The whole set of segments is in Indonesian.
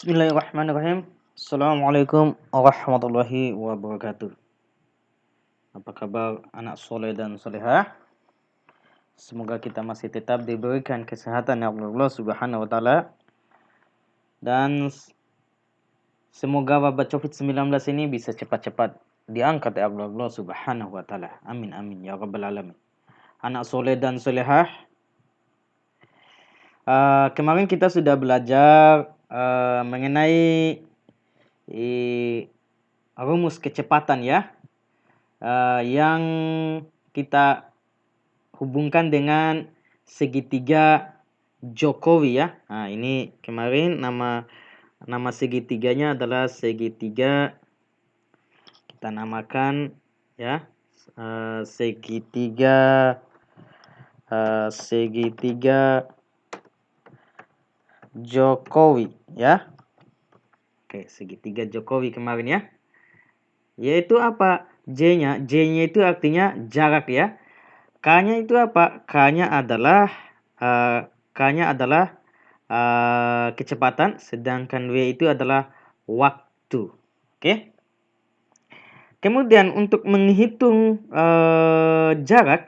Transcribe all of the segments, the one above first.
Bismillahirrahmanirrahim. Assalamualaikum warahmatullahi wabarakatuh. Apa kabar anak soleh dan solehah? Semoga kita masih tetap diberikan kesehatan ya Allah Subhanahu wa taala. Dan semoga wabah Covid-19 ini bisa cepat-cepat diangkat ya Allah Subhanahu wa taala. Amin amin ya rabbal alamin. Anak soleh dan solehah, kemarin kita sudah belajar mengenai rumus kecepatan ya, yang kita hubungkan dengan segitiga Jokowi ya. Nah, ini kemarin nama segitiganya adalah segitiga, kita namakan ya, segitiga Jokowi ya. Oke, segitiga Jokowi kemarin ya. Yaitu apa? J-nya itu artinya jarak ya. K-nya itu apa? K-nya adalah kecepatan, sedangkan W itu adalah waktu. Oke. Kemudian untuk menghitung jarak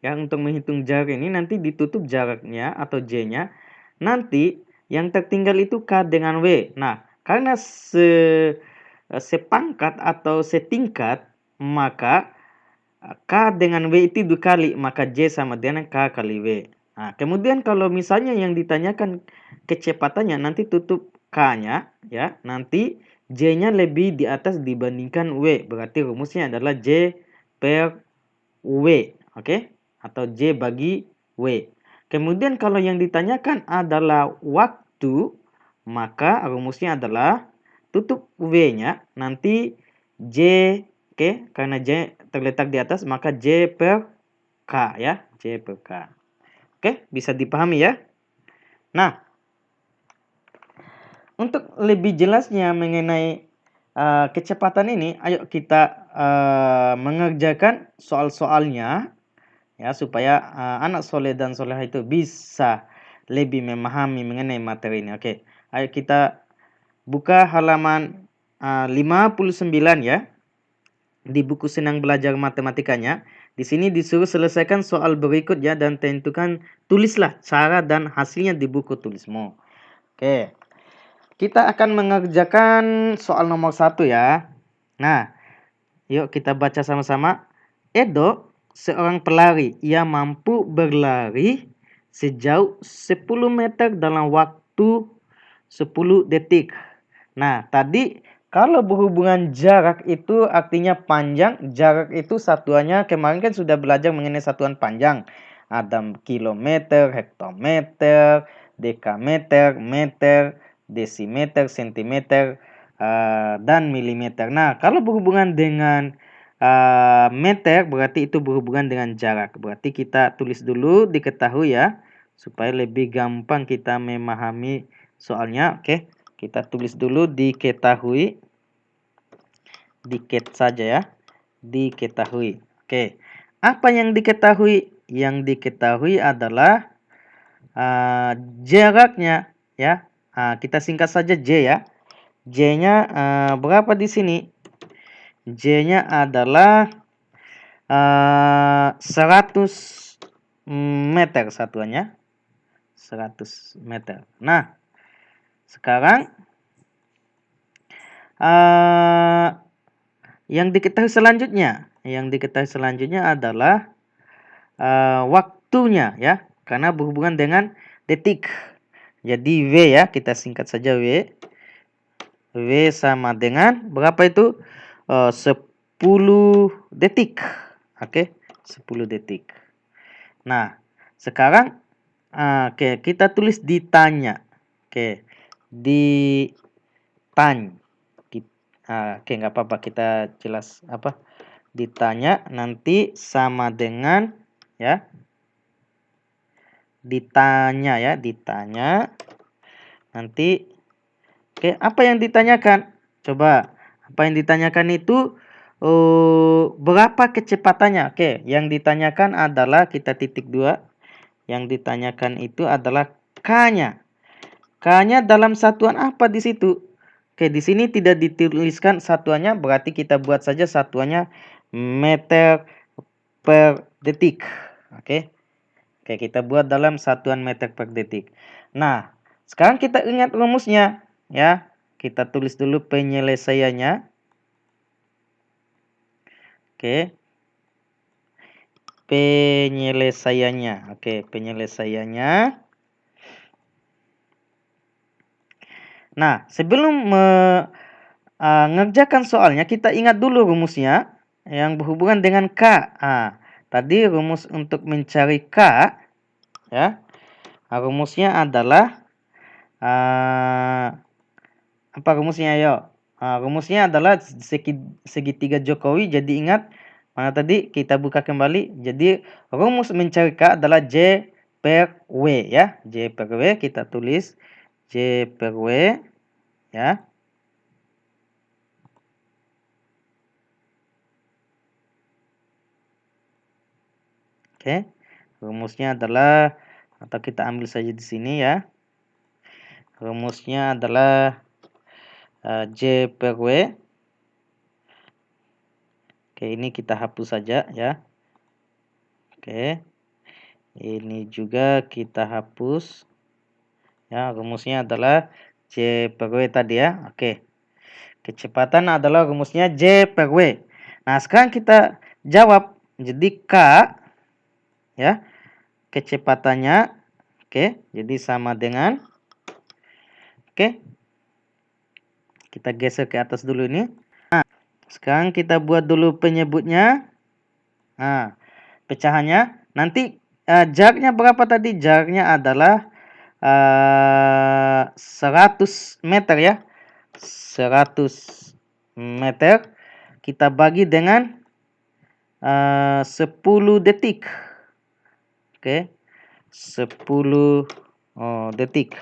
ya, untuk menghitung jarak ini nanti ditutup jaraknya atau J-nya. Nanti yang tertinggal itu K dengan W. Nah, karena sepangkat atau setingkat, maka K dengan W itu dikali, maka J sama dengan K kali W. Nah, kemudian kalau misalnya yang ditanyakan kecepatannya, nanti tutup K-nya ya, nanti J-nya lebih di atas dibandingkan W. Berarti rumusnya adalah J per W, oke? Atau J bagi W. Kemudian kalau yang ditanyakan adalah waktu, maka rumusnya adalah tutup W-nya, nanti J, oke? Karena J terletak di atas, maka J per K ya, J per K. Oke, bisa dipahami ya? Nah, untuk lebih jelasnya mengenai kecepatan ini, ayo kita mengerjakan soal-soalnya ya, supaya anak soleh dan solehah itu bisa lebih memahami mengenai materi ini. Oke, ayo kita buka halaman 59 ya, di buku Senang Belajar Matematikanya. Di sini disuruh selesaikan soal berikut ya, dan tentukan, tulislah cara dan hasilnya di buku tulismu. Oke, kita akan mengerjakan soal nomor 1 ya. Nah, yuk kita baca sama-sama. Edo, seorang pelari. Ia mampu berlari sejauh 10 meter dalam waktu 10 detik. Nah, tadi kalau berhubungan jarak itu artinya panjang. Jarak itu satuannya, kemarin kan sudah belajar mengenai satuan panjang. Ada kilometer, hektometer, dekameter, meter, desimeter, sentimeter, dan milimeter. Nah, kalau berhubungan dengan meter, berarti itu berhubungan dengan jarak. Berarti kita tulis dulu, diketahui ya, supaya lebih gampang kita memahami soalnya. Oke, kita tulis dulu, diketahui. Diket saja ya, diketahui. Oke, apa yang diketahui? Yang diketahui adalah jaraknya ya. Kita singkat saja J ya. J-nya berapa di sini? J-nya adalah 100 meter satuannya. 100 meter. Nah, sekarang yang diketahui selanjutnya adalah waktunya ya, karena berhubungan dengan detik. Jadi W ya, kita singkat saja W. W sama dengan berapa itu? 10 detik. Oke, 10 detik. Nah, sekarang kita tulis ditanya. Oke, ditanya. Oke, nggak apa-apa, kita jelas apa? Ditanya nanti sama dengan ya. Ditanya ya, ditanya. Nanti apa yang ditanyakan? Coba, apa yang ditanyakan itu berapa kecepatannya? Oke, yang ditanyakan adalah, kita titik 2. Yang ditanyakan itu adalah K-nya. K-nya dalam satuan apa di situ? Oke, di sini tidak dituliskan satuannya, berarti kita buat saja satuannya meter per detik. Oke. Oke, kita buat dalam satuan meter per detik. Nah, sekarang kita ingat rumusnya, ya. Kita tulis dulu penyelesaiannya. Oke. Penyelesaiannya. Oke, penyelesaiannya. Nah, sebelum mengerjakan soalnya, kita ingat dulu rumusnya yang berhubungan dengan K. Tadi rumus untuk mencari K, ya. Rumusnya adalah apa rumusnya? Ayo. Rumusnya adalah segitiga Jokowi. Jadi ingat mana tadi? Kita buka kembali. Jadi rumus mencari K adalah J per W, ya. J per W kita tulis J per W, ya. Oke. Rumusnya adalah, atau kita ambil saja di sini, ya. Rumusnya adalah J per W. Oke, ini kita hapus saja, ya. Oke. Ini juga kita hapus. Ya, rumusnya adalah J per W tadi, ya. Oke. Kecepatan adalah rumusnya J per W. Nah, sekarang kita jawab. Jadi K, ya, kecepatannya, oke, jadi sama dengan, oke, kita geser ke atas dulu ini. Nah, sekarang kita buat dulu penyebutnya. Nah, pecahannya. Nanti jaraknya berapa tadi? Jaraknya adalah 100 meter, ya. 100 meter kita bagi dengan 10 detik. Oke. 10 detik.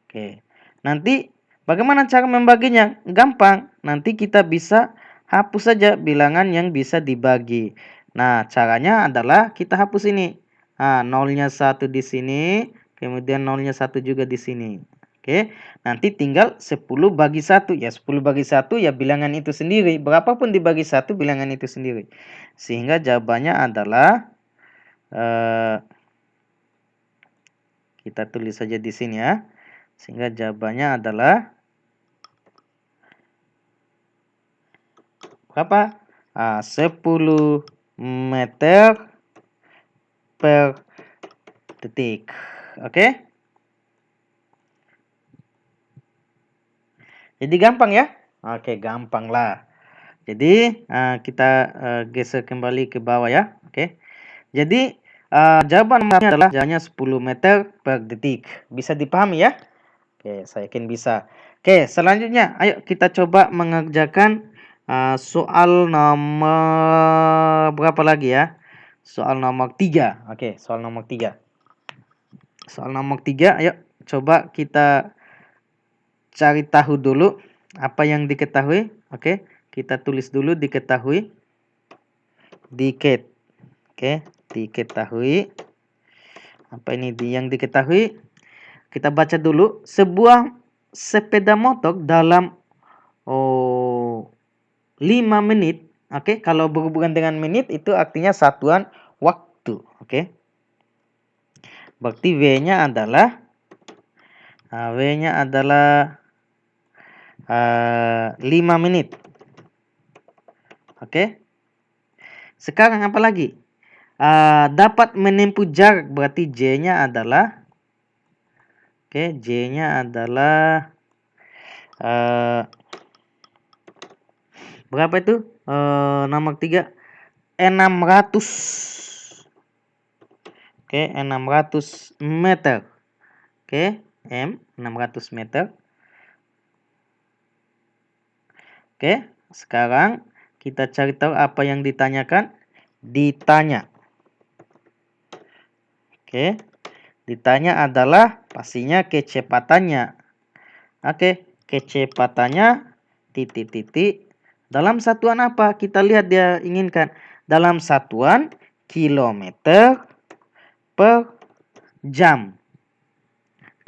Oke. Nanti bagaimana cara membaginya? Gampang. Nanti kita bisa hapus saja bilangan yang bisa dibagi. Nah, caranya adalah kita hapus ini. Nah, nolnya 1 di sini, kemudian nolnya 1 juga di sini. Oke. Nanti tinggal 10 bagi 1. Ya, 10 bagi 1 ya bilangan itu sendiri. Berapapun dibagi 1 bilangan itu sendiri. Sehingga jawabannya adalah kita tulis saja di sini, ya. Sehingga jawabannya adalah berapa? 10 meter per detik. Oke? Jadi gampang, ya? Oke, gampang lah. Jadi kita geser kembali ke bawah, ya. Oke. Jadi jawabannya adalah jaraknya 10 meter per detik. Bisa dipahami, ya? Oke, saya yakin bisa. Oke, selanjutnya ayo kita coba mengerjakan soal nomor berapa lagi, ya? Soal nomor 3. Oke, soal nomor 3. Soal nomor 3, ayo coba kita cari tahu dulu apa yang diketahui. Oke, kita tulis dulu diketahui. Oke, diketahui. Apa ini yang diketahui? Kita baca dulu. Sebuah sepeda motor dalam 5 menit. Oke, kalau berhubungan dengan menit itu artinya satuan waktu. Oke. Berarti W-nya adalah 5 menit. Oke. Sekarang apa lagi? Dapat menempuh jarak, berarti J-nya adalah, oke, J-nya adalah berapa itu? Nomor 3, 600. Oke, 600 meter. Oke, 600 meter. Oke, sekarang kita cari tahu apa yang ditanyakan. Ditanya. Oke, ditanya adalah pastinya kecepatannya. Oke, kecepatannya titik-titik. Dalam satuan apa? Kita lihat dia inginkan. Dalam satuan kilometer per jam.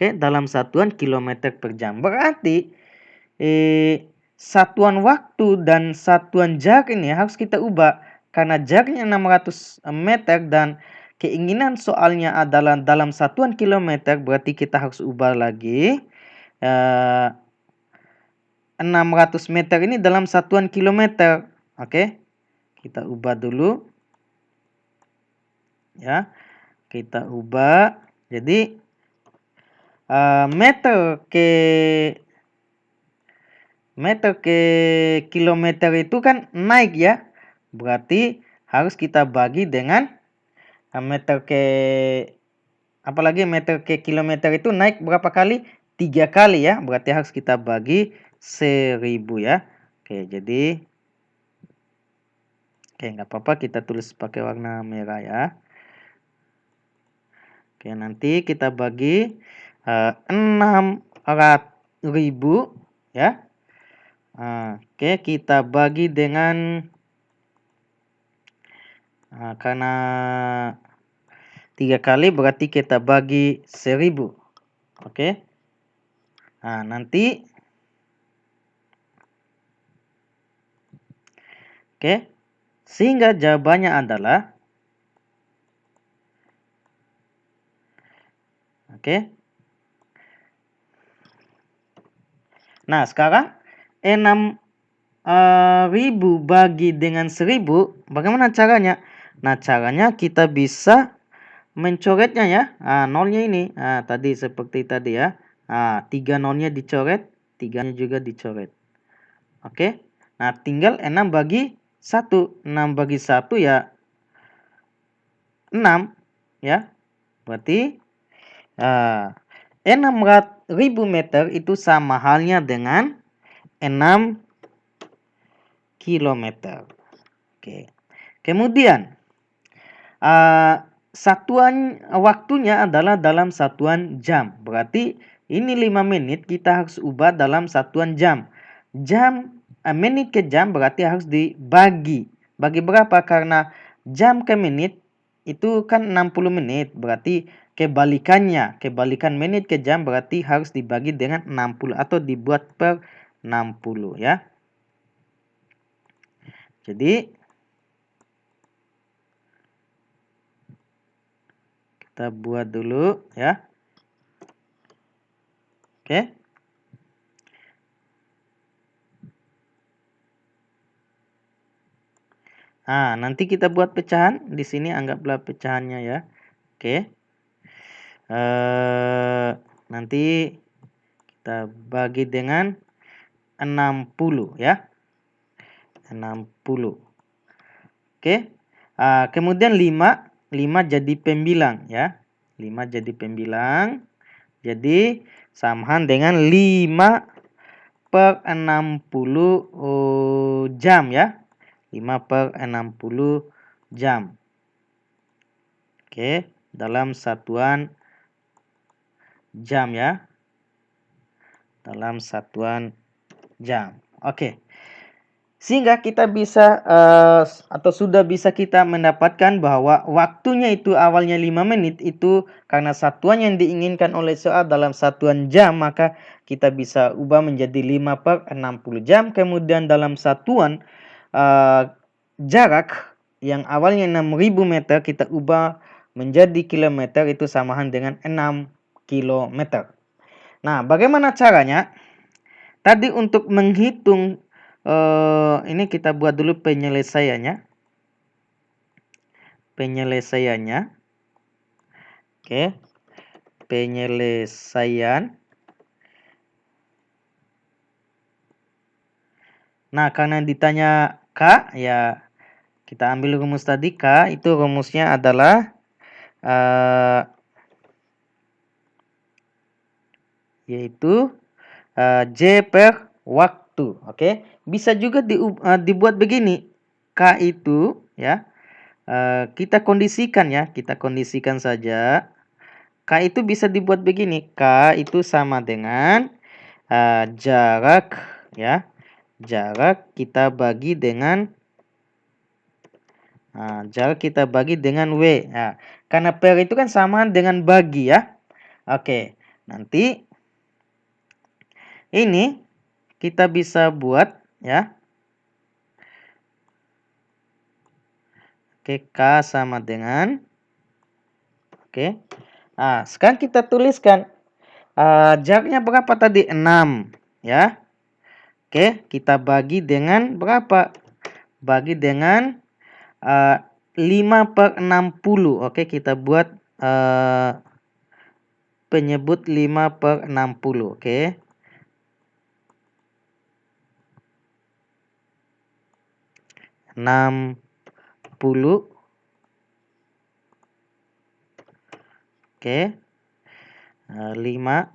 Oke, dalam satuan kilometer per jam. Berarti satuan waktu dan satuan jarak ini harus kita ubah. Karena jaraknya 600 meter dan keinginan soalnya adalah dalam satuan kilometer, berarti kita harus ubah lagi. 600 meter ini dalam satuan kilometer. Oke, kita ubah dulu. Ya, kita ubah. Jadi meter ke kilometer itu kan naik ya. Berarti harus kita bagi dengan meter ke kilometer itu naik berapa kali? 3 kali ya. Berarti harus kita bagi 1000 ya. Oke, jadi nggak apa-apa kita tulis pakai warna merah ya. Oke, nanti kita bagi 600.000 ya. Oke, kita bagi dengan karena 3 kali berarti kita bagi 1000. Oke. Nanti sehingga jawabannya adalah Nah, sekarang 6.000 bagi dengan 1000, bagaimana caranya? Nah, caranya kita bisa mencoretnya ya. Nolnya ini. Tadi seperti tadi ya. 3 nolnya dicoret, 3-nya juga dicoret. Oke. Nah, tinggal 6 bagi 1. 6 bagi 1 ya 6 ya. Berarti 600.000 meter itu sama halnya dengan 6 kilometer. Oke. Kemudian satuan waktunya adalah dalam satuan jam. Berarti ini 5 menit kita harus ubah dalam satuan jam. Menit ke jam berarti harus dibagi. Bagi berapa? Karena jam ke menit itu kan 60 menit. Berarti kebalikan menit ke jam berarti harus dibagi dengan 60 atau dibuat per 60 ya. Jadi kita buat dulu ya. Oke. Nanti kita buat pecahan. Di sini anggaplah pecahannya ya. Oke. Nanti kita bagi dengan 60 ya. 60. Oke. Kemudian 5 jadi pembilang ya. 5 jadi pembilang. Jadi samahan dengan 5 per 60 jam ya. 5 per 60 jam. Oke, dalam satuan jam ya. Dalam satuan jam. Oke. Sehingga kita bisa atau sudah bisa kita mendapatkan bahwa waktunya itu awalnya 5 menit itu karena satuan yang diinginkan oleh soal dalam satuan jam, maka kita bisa ubah menjadi 5 per 60 jam. Kemudian dalam satuan jarak yang awalnya 6.000 meter kita ubah menjadi kilometer, itu samahan dengan 6 kilometer. Nah, bagaimana caranya? Tadi untuk menghitung ini kita buat dulu penyelesaiannya. Oke. Penyelesaian. Nah, karena ditanya K, ya kita ambil rumus tadi. K itu rumusnya adalah yaitu J per waktu. Oke. Bisa juga dibuat begini. K itu ya kita kondisikan ya. Kita kondisikan saja. K itu bisa dibuat begini. K itu sama dengan jarak ya. Jarak kita bagi dengan W. Karena per itu kan samaan dengan bagi ya. Oke. Nanti ini kita bisa buat ya. Oke, K sama dengan oke. Nah, sekarang kita tuliskan jaraknya berapa tadi? 6 ya. Oke, kita bagi dengan berapa? Bagi dengan 5/60. Oke, kita buat penyebut 5/60. Oke. 60. Oke. 5.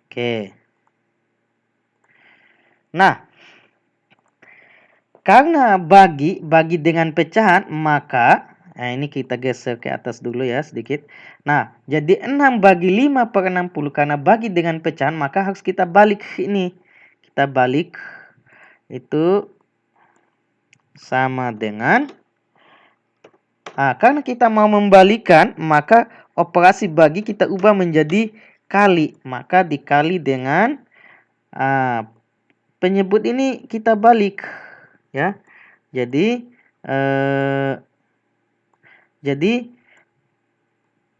Oke. Nah, karena bagi dengan pecahan, maka ini kita geser ke atas dulu ya sedikit. Nah, jadi 6 bagi 5/60 karena bagi dengan pecahan, maka harus kita balik ini. Kita balik itu sama dengan karena kita mau membalikan, maka operasi bagi kita ubah menjadi kali. Maka dikali dengan penyebut ini kita balik ya. Jadi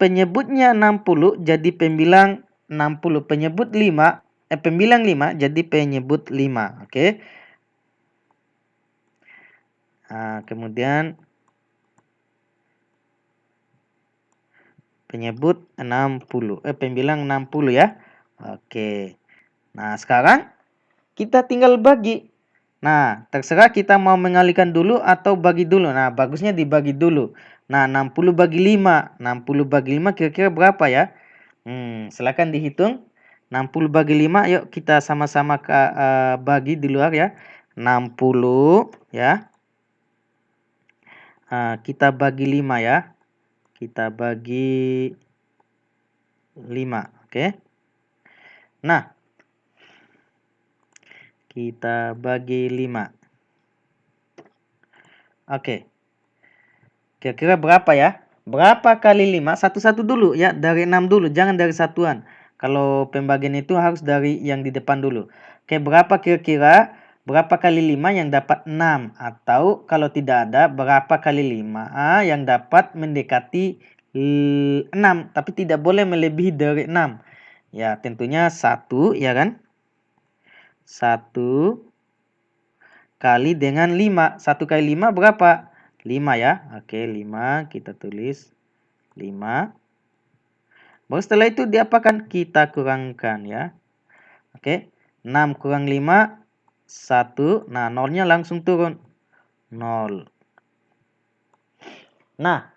penyebutnya 60 jadi pembilang 60. Penyebut 5 pembilang 5 jadi penyebut 5. Oke. Kemudian penyebut 60. Pembilang 60 ya. Oke. Nah, sekarang kita tinggal bagi. Nah, terserah kita mau mengalihkan dulu atau bagi dulu. Nah, bagusnya dibagi dulu. Nah, 60 bagi 5. 60 bagi 5 kira-kira berapa ya? Silakan dihitung. 60 bagi 5, yuk kita sama-sama bagi di luar ya. 60 ya. Kita bagi 5 ya. Kita bagi 5, oke. Nah, kita bagi 5. Oke. Kira-kira berapa ya? Berapa kali 5? Satu-satu dulu ya, dari 6 dulu, jangan dari satuan. Kalau pembagian itu harus dari yang di depan dulu. Oke, berapa kira-kira? Berapa kali 5 yang dapat 6? Atau kalau tidak ada, berapa kali 5 yang dapat mendekati 6? Tapi tidak boleh melebihi dari 6. Ya, tentunya 1 ya kan? 1 kali dengan 5. 1 kali 5 berapa? 5 ya. Oke, 5 kita tulis 5. Baru setelah itu diapakan? Kita kurangkan ya. Oke. 6 kurang 5 1. Nah, nolnya langsung turun. 0. Nah,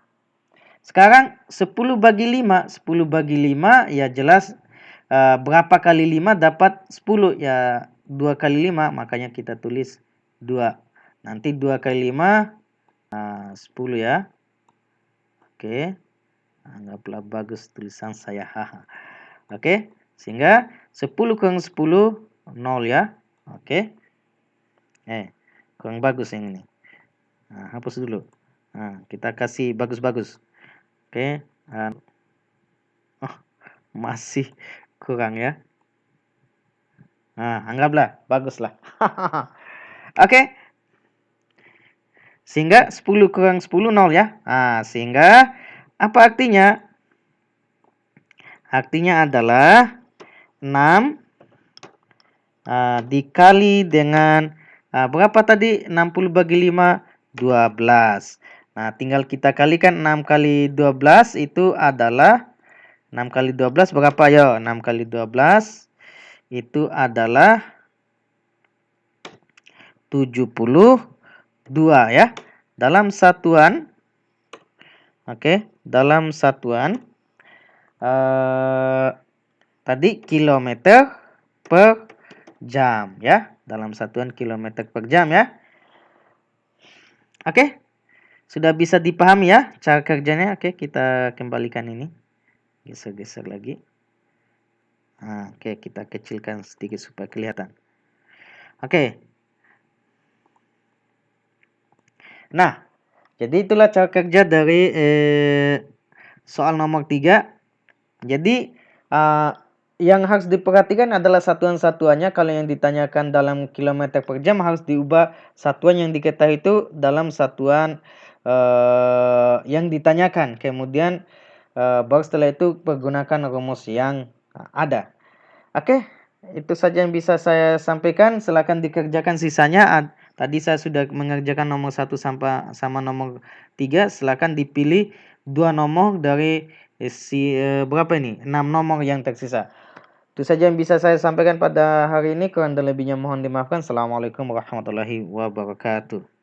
sekarang 10 bagi 5. 10 bagi 5 ya jelas berapa kali 5 dapat 10 ya. 2 kali 5 makanya kita tulis 2. Nanti 2 kali 5 10 ya. Oke. Anggaplah bagus tulisan saya. Oke. Sehingga 10 kurang 10 0 ya. Oke. Kurang bagus yang ini. Hapus dulu. Kita kasih bagus-bagus. Oke. Masih kurang ya. Anggaplah baguslah. Oke. Sehingga 10 kurang 10 0 ya. Sehingga apa artinya? Artinya adalah 6 dikali dengan berapa tadi? 60 bagi 5 12. Nah, tinggal kita kalikan 6 kali 12 itu adalah 6 kali 12 berapa yo? 6 kali 12 itu adalah 72 ya. Dalam satuan dalam satuan tadi kilometer per jam ya. Dalam satuan kilometer per jam ya. Oke. Sudah bisa dipahami ya cara kerjanya. Oke, kita kembalikan ini. Geser-geser lagi. Oke, kita kecilkan sedikit supaya kelihatan. Oke. Nah, Jadi itulah cara kerja dari soal nomor 3. Jadi yang harus diperhatikan adalah satuan-satuannya. Kalau yang ditanyakan dalam kilometer per jam harus diubah satuan yang diketahui itu dalam satuan yang ditanyakan. Kemudian baru setelah itu pergunakan rumus yang ada. Oke, itu saja yang bisa saya sampaikan. Silakan dikerjakan sisanya. Tadi saya sudah mengerjakan nomor 1 sama nomor 3. Silakan dipilih 2 nomor dari berapa ini? 6 nomor yang tersisa. Itu saja yang bisa saya sampaikan pada hari ini. Kurang dan lebihnya mohon dimaafkan. Assalamualaikum warahmatullahi wabarakatuh.